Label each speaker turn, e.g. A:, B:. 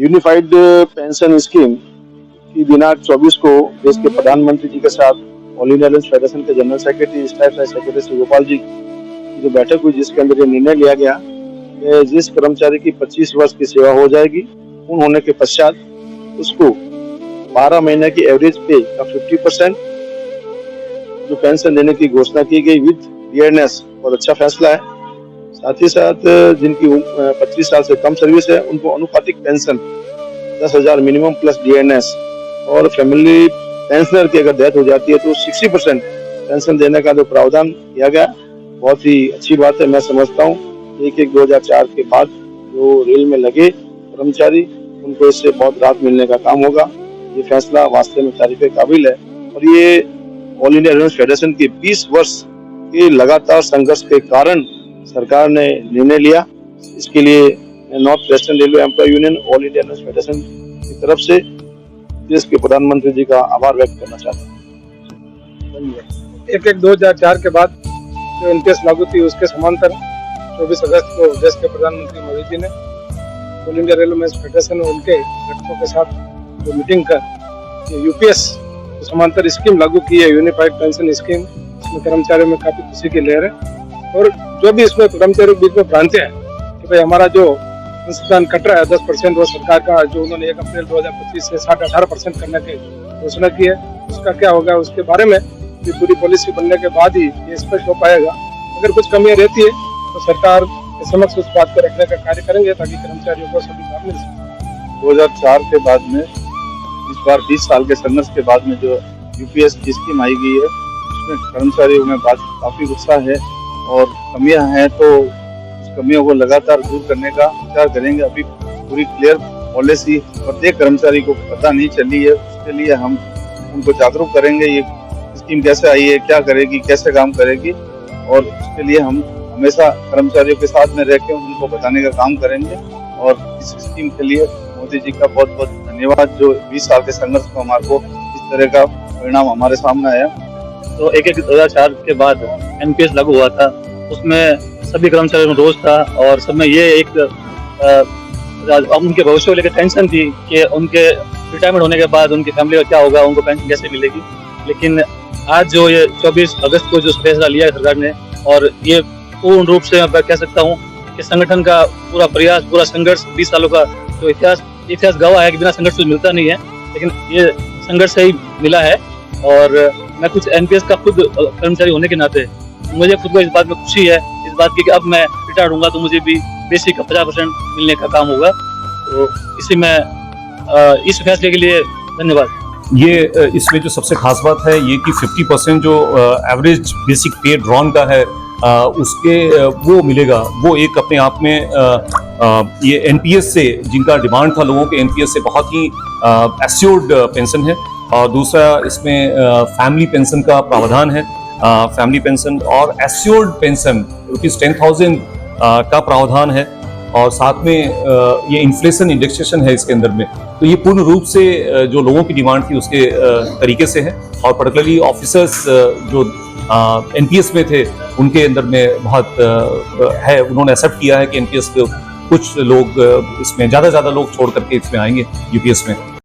A: Unified pension scheme की दिनांक 24 को देश के प्रधानमंत्री जी के साथ ऑल इंडिया रेलवे फेडरेशन के general secretary staff secretary Shri Gopal ji की जो बैठक हुई, जिसके अंदर ये निर्णय लिया गया कि जिस कर्मचारी की 25 वर्ष की सेवा हो जाएगी, पूर्ण होने के पश्चात उसको 12 महीने की एवरेज पे का 50% जो पेंशन देने की घोषणा की गई विद डियरनेस, बहुत अच्छा फैसला है। साथ ही साथ जिनकी 25 साल से कम सर्विस है उनको अनुपातिक पेंशन 10,000 मिनिमम प्लस डियरनेस, और फैमिली पेंशनर की अगर डेथ हो जाती है तो 60% पेंशन देने का जो प्रावधान किया गया, बहुत ही अच्छी बात है। मैं समझता हूँ 1/1/2004 के बाद जो रेल में लगे कर्मचारी, उनको इससे बहुत राहत मिलने का काम होगा। ये फैसला वास्तव में तारीफ काबिल है और ये ऑल इंडिया रेलवे फेडरेशन की 20 वर्ष के लगातार संघर्ष के कारण सरकार ने निर्णय लिया। इसके लिए north western railway employ union all India railway federation की तरफ से देश के प्रधानमंत्री जी का आभार व्यक्त करना चाहता हूँ।
B: 1/1/2004 के बाद जो एनपीएस लागू थी, उसके समांतर 24 अगस्त को देश के प्रधानमंत्री मोदी जी ने ऑल इंडिया रेलवे फेडरेशन और उनके घटकों के साथ जो मीटिंग कर यूपीएस समांतर स्कीम लागू की है, यूनिफाइड पेंशन स्कीम। इसमें कर्मचारियों में काफी खुशी की लहर है और जो भी इसमें कर्मचारियों के बीच में भ्रांति है कि भाई हमारा जो संस्थान कट रहा है 10%, वो सरकार का जो उन्होंने 1 अप्रैल 2025 से 18% करने की घोषणा की है, उसका क्या होगा, उसके बारे में ये पूरी पॉलिसी बनने के बाद ही ये स्पष्ट हो पाएगा। अगर कुछ कमियां रहती है तो सरकार के समक्ष उस बात को रखने का कार्य करेंगे ताकि कर्मचारियों को सभी लाभ मिल सके।
C: 2004 के बाद में इस बार 20 साल के संघर्ष के बाद में जो यूपीएस स्कीम आई गई है, उसमें कर्मचारियों में काफी उत्साह है और कमियां हैं तो उस कमियों को लगातार दूर करने का विचार करेंगे। अभी पूरी क्लियर पॉलिसी प्रत्येक कर्मचारी को पता नहीं चली है, उसके लिए हम उनको जागरूक करेंगे। ये स्कीम कैसे आई है, क्या करेगी, कैसे काम करेगी, और उसके लिए हम हमेशा कर्मचारियों के साथ में रह के उनको बताने का काम करेंगे। और इस स्कीम के लिए मोदी जी का बहुत बहुत धन्यवाद, जो 20 साल के संघर्ष को हमारे को इस तरह का परिणाम हमारे सामने आया।
D: तो 1/1/2004 के बाद एनपीएस लागू हुआ था, उसमें सभी कर्मचारियों में रोष था और सब में ये एक उनके भविष्य को लेकर टेंशन थी कि उनके रिटायरमेंट होने के बाद उनकी फैमिली का क्या होगा, उनको पेंशन कैसे मिलेगी। लेकिन आज जो ये 24 अगस्त को जो फैसला लिया है सरकार ने, और ये पूर्ण रूप से मैं कह सकता हूँ कि संगठन का पूरा प्रयास, पूरा संघर्ष, 20 सालों का जो इतिहास गवाह है कि बिना संघर्ष कुछ मिलता नहीं है, लेकिन ये संघर्ष से ही मिला है। और मैं कुछ एनपीएस का खुद कर्मचारी होने के नाते मुझे खुद को इस बात में खुशी है, इस बात की कि अब मैं रिटायर्ड होऊंगा तो मुझे भी बेसिक का 50% मिलने का काम होगा। तो इसी में इस फैसले के लिए धन्यवाद।
E: ये इसमें जो सबसे खास बात है ये कि 50% जो एवरेज बेसिक पे ड्रॉन का है उसके वो मिलेगा। वो एक अपने आप में ये एनपीएस से, जिनका डिमांड था लोगों के, एनपीएस से बहुत ही एश्योर्ड पेंशन है। और दूसरा इसमें फैमिली पेंशन का प्रावधान है, फैमिली पेंशन और एश्योर्ड पेंशन ₹10,000 का प्रावधान है। और साथ में ये इन्फ्लेशन इंडेक्सेशन है इसके अंदर में। तो ये पूर्ण रूप से जो लोगों की डिमांड थी उसके तरीके से है। और पर्टिकुलरली ऑफिसर्स जो एनपीएस में थे उनके अंदर में बहुत है, उन्होंने एक्सेप्ट किया है कि एनपीएस कुछ लोग इसमें ज़्यादा लोग छोड़ करके इसमें आएंगे यूपीएस में।